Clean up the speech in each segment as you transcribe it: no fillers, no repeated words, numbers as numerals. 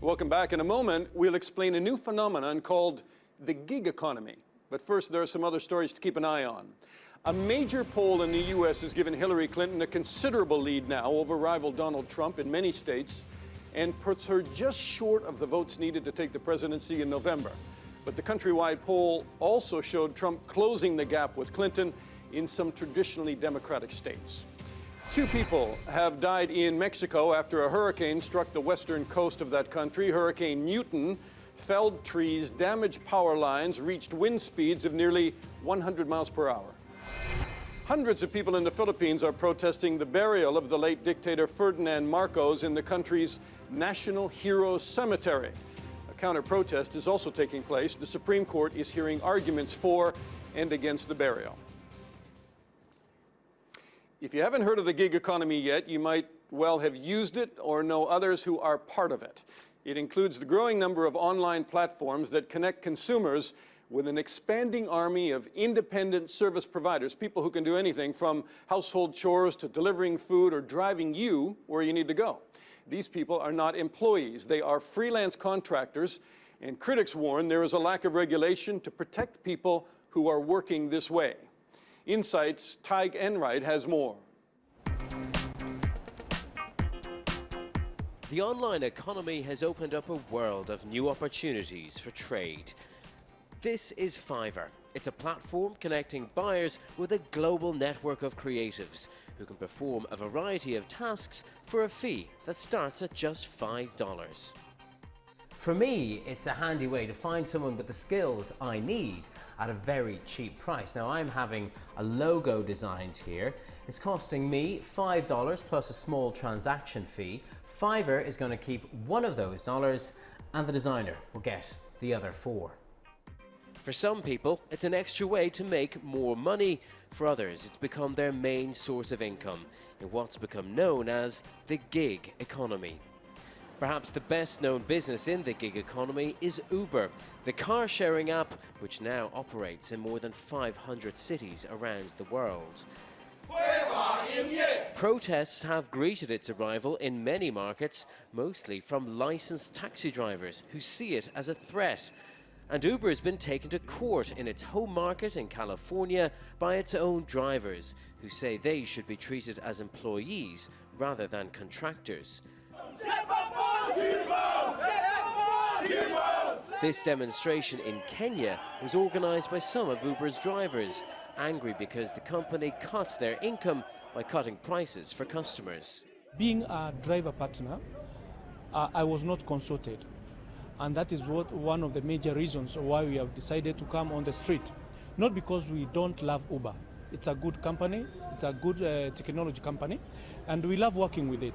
Welcome back. In a moment, we'll explain a new phenomenon called the gig economy. But first, there are some other stories to keep an eye on. A major poll in the U.S. has given Hillary Clinton a considerable lead now over rival Donald Trump in many states and puts her just short of the votes needed to take the presidency in November. But the countrywide poll also showed Trump closing the gap with Clinton in some traditionally Democratic states. 2 people have died in Mexico after a hurricane struck the western coast of that country. Hurricane Newton felled trees, damaged power lines, reached wind speeds of nearly 100 miles per hour. Hundreds of people in the Philippines are protesting the burial of the late dictator Ferdinand Marcos in the country's National Heroes Cemetery. A counter-protest is also taking place. The Supreme Court is hearing arguments for and against the burial. If you haven't heard of the gig economy yet, you might well have used it or know others who are part of it. It includes the growing number of online platforms that connect consumers with an expanding army of independent service providers, people who can do anything from household chores to delivering food or driving you where you need to go. These people are not employees. They are freelance contractors, and critics warn there is a lack of regulation to protect people who are working this way. Insight's Tig Enright has more. The online economy has opened up a world of new opportunities for trade. This is Fiverr. It's a platform connecting buyers with a global network of creatives who can perform a variety of tasks for a fee that starts at just $5. For me, it's a handy way to find someone with the skills I need at a very cheap price. Now, I'm having a logo designed here. It's costing me $5 plus a small transaction fee. Fiverr is going to keep one of those dollars and the designer will get the other $4. For some people, it's an extra way to make more money. For others, it's become their main source of income in what's become known as the gig economy. Perhaps the best known business in the gig economy is Uber, the car-sharing app which now operates in more than 500 cities around the world. Protests have greeted its arrival in many markets, mostly from licensed taxi drivers who see it as a threat. And Uber has been taken to court in its home market in California by its own drivers, who say they should be treated as employees rather than contractors. This demonstration in Kenya was organised by some of Uber's drivers, angry because the company cut their income by cutting prices for customers. Being a driver partner, I was not consulted. And that is one of the major reasons why we have decided to come on the street. Not because we don't love Uber. It's a good company, it's a good technology company, and we love working with it.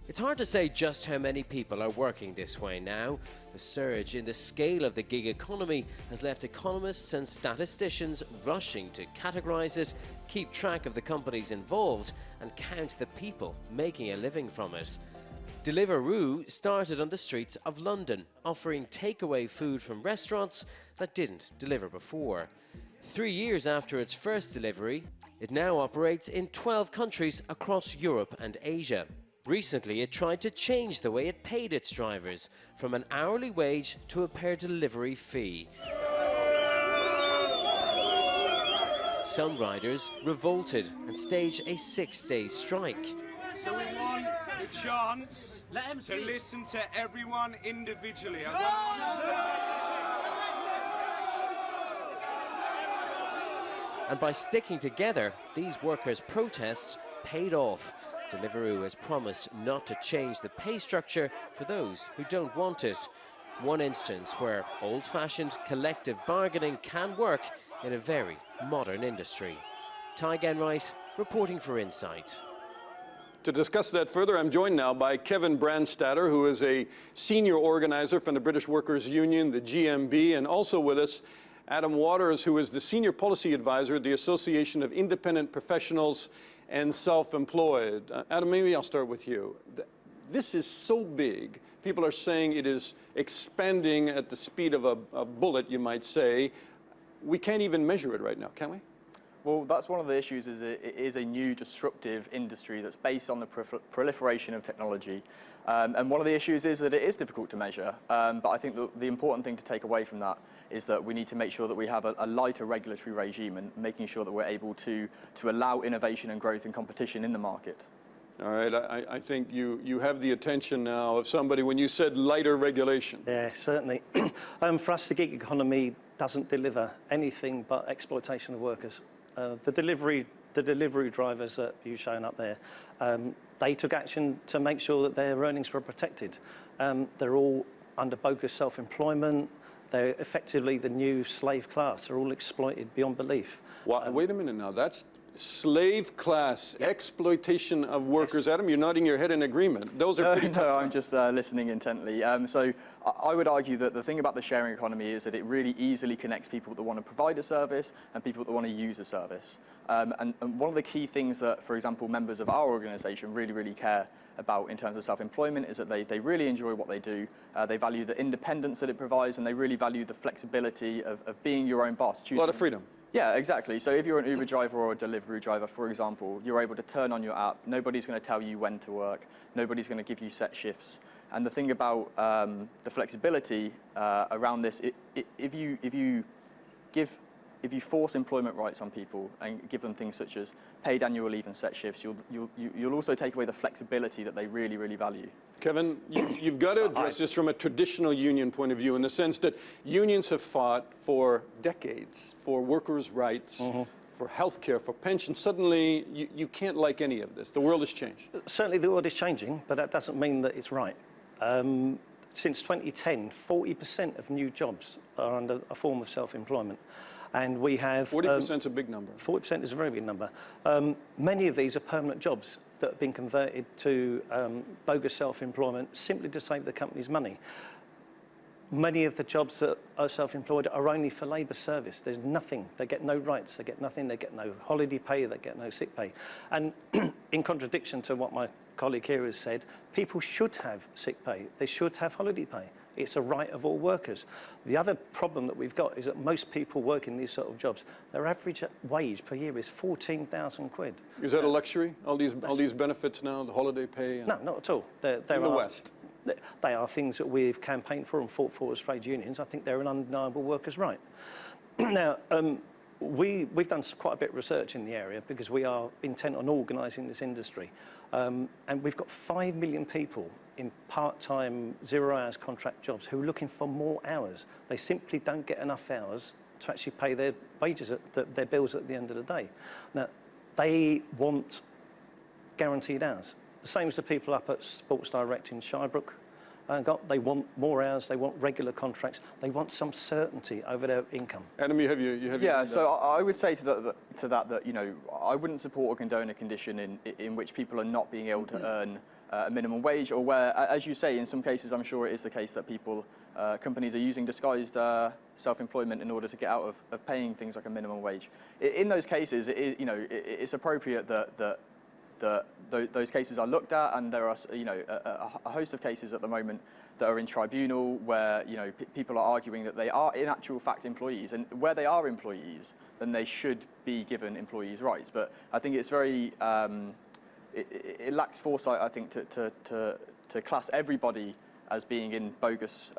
It's hard to say just how many people are working this way now. The surge in the scale of the gig economy has left economists and statisticians rushing to categorise it, keep track of the companies involved, and count the people making a living from it. Deliveroo started on the streets of London, offering takeaway food from restaurants that didn't deliver before. 3 years after its first delivery, it now operates in 12 countries across Europe and Asia. Recently, it tried to change the way it paid its drivers, from an hourly wage to a per delivery fee. Some riders revolted and staged a 6-day strike. So we want the chance to listen to everyone individually. And by sticking together, these workers' protests paid off. Deliveroo has promised not to change the pay structure for those who don't want it. One instance where old-fashioned collective bargaining can work in a very modern industry. Tig Enright, reporting for Insight. To discuss that further, I'm joined now by Kevin Brandstatter, who is a senior organizer from the British Workers' Union, the GMB, and also with us, Adam Waters, who is the senior policy advisor at the Association of Independent Professionals and Self-Employed. Adam, maybe I'll start with you. This is so big. People are saying it is expanding at the speed of a bullet, you might say. We can't even measure it right now, can we? Well, that's one of the issues. Is it is a new disruptive industry that's based on the proliferation of technology, and one of the issues is that it is difficult to measure. But I think the important thing to take away from that is that we need to make sure that we have a lighter regulatory regime and making sure that we're able to allow innovation and growth and competition in the market. All right, I think you have the attention now of somebody when you said lighter regulation. Yeah, certainly. For us, the gig economy doesn't deliver anything but exploitation of workers. The delivery drivers that you've shown up there, they took action to make sure that their earnings were protected. They're all under bogus self-employment. They're effectively the new slave class. They're all exploited beyond belief. Wait a minute now, that's slave class exploitation of workers. Adam, you're nodding your head in agreement. Those are pretty No, I'm just listening intently. So I would argue that the thing about the sharing economy is that it really easily connects people that want to provide a service and people that want to use a service. And one of the key things that, for example, members of our organisation really care about in terms of self-employment is that they really enjoy what they do. They value the independence that it provides, and they really value the flexibility of being your own boss. A lot of freedom. Yeah, exactly. So if you're an Uber driver or a delivery driver, for example, you're able to turn on your app. Nobody's going to tell you when to work. Nobody's going to give you set shifts. And the thing about the flexibility around this, if you force employment rights on people and give them things such as paid annual leave and set shifts, you'll also take away the flexibility that they really value. Kevin, you've got to address this from a traditional union point of view, in the sense that unions have fought for decades for workers' rights, for health care, for pensions. Suddenly, you can't like any of this. The world has changed. Certainly the world is changing, but that doesn't mean that it's right. Since 2010, 40% of new jobs are under a form of self-employment. And we have 40% is a big number. 40% is a very big number. Many of these are permanent jobs that have been converted to bogus self-employment simply to save the company's money. Many of the jobs that are self-employed are only for labour service. There's nothing. They get no rights. They get nothing. They get no holiday pay. They get no sick pay. And in contradiction to what my colleague here has said, people should have sick pay. They should have holiday pay. It's a right of all workers. The other problem that we've got is that most people working these sort of jobs, their average wage per year is 14,000 quid. Is that a luxury? All these benefits now, the holiday pay? No, not at all. In the West? They are things that we've campaigned for and fought for as trade unions. I think they're an undeniable workers' right. Now, we've done quite a bit of research in the area because we are intent on organising this industry. And we've got 5 million people in part-time, 0-hours contract jobs who are looking for more hours. They simply don't get enough hours to actually pay their wages, their bills at the end of the day. Now, they want guaranteed hours. The same as the people up at Sports Direct in Shirebrook. They want more hours, they want regular contracts, they want some certainty over their income. Adam, you have Yeah, so I would say to that, you know, I wouldn't support or condone a condition in which people are not being able to earn a minimum wage, or where, as you say, in some cases, I'm sure it is the case that companies are using disguised self-employment in order to get out of paying things like a minimum wage. In those cases, it's appropriate that those cases are looked at, and there are, you know, a host of cases at the moment that are in tribunal where, you know, people are arguing that they are in actual fact employees, and where they are employees, then they should be given employees' rights. But I think it's very it lacks foresight, I think, to class everybody as being in bogus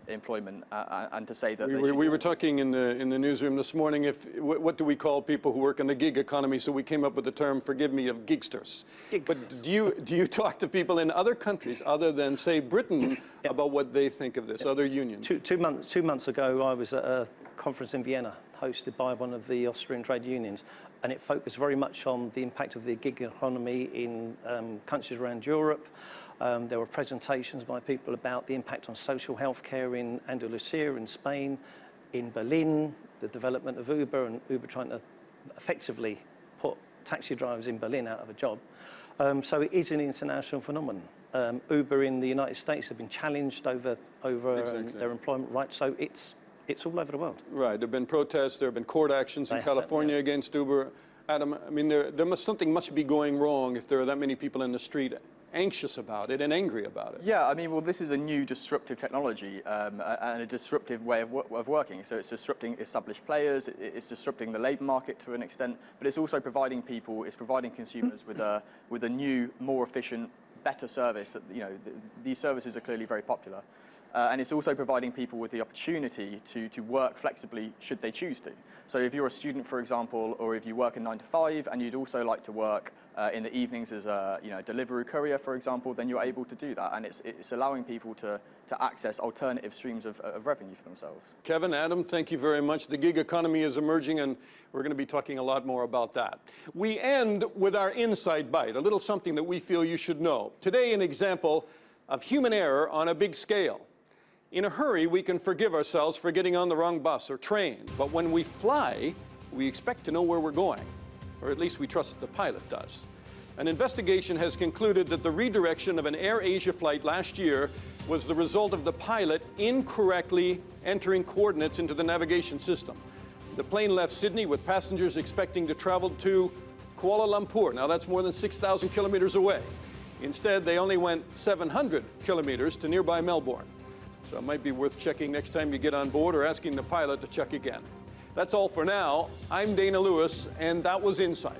employment and to say that we were talking in the newsroom this morning. What do we call people who work in the gig economy? So we came up with the term, forgive me, of gigsters. But do you talk to people in other countries other than, say, Britain about what they think of this? Other unions? Two months ago, I was at a conference in Vienna hosted by one of the Austrian trade unions, and it focused very much on the impact of the gig economy in countries around Europe. There were presentations by people about the impact on social health care in Andalusia, in Spain, in Berlin, the development of Uber, and Uber trying to effectively put taxi drivers in Berlin out of a job. So it is an international phenomenon. Uber in the United States have been challenged over their employment rights, so it's all over the world. Right, there have been protests, there have been court actions in California against Uber. Adam, I mean, something must be going wrong if there are that many people in the street anxious about it and angry about it. Yeah, I mean, well, this is a new disruptive technology and a disruptive way of working. So it's disrupting established players, it's disrupting the labour market to an extent, but it's also providing consumers with a new, more efficient, better service. That, you know, these services are clearly very popular. And it's also providing people with the opportunity to work flexibly should they choose to. So if you're a student, for example, or if you work a 9 to 5 and you'd also like to work in the evenings as a delivery courier, for example, then you're able to do that. And it's allowing people to access alternative streams of revenue for themselves. Kevin, Adam, thank you very much. The gig economy is emerging, and we're going to be talking a lot more about that. We end with our Inside Bite, a little something that we feel you should know. Today, an example of human error on a big scale. In a hurry, we can forgive ourselves for getting on the wrong bus or train. But when we fly, we expect to know where we're going, or at least we trust that the pilot does. An investigation has concluded that the redirection of an Air Asia flight last year was the result of the pilot incorrectly entering coordinates into the navigation system. The plane left Sydney with passengers expecting to travel to Kuala Lumpur. Now that's more than 6,000 kilometers away. Instead, they only went 700 kilometers to nearby Melbourne. So it might be worth checking next time you get on board, or asking the pilot to check again. That's all for now. I'm Dana Lewis, and that was Inside.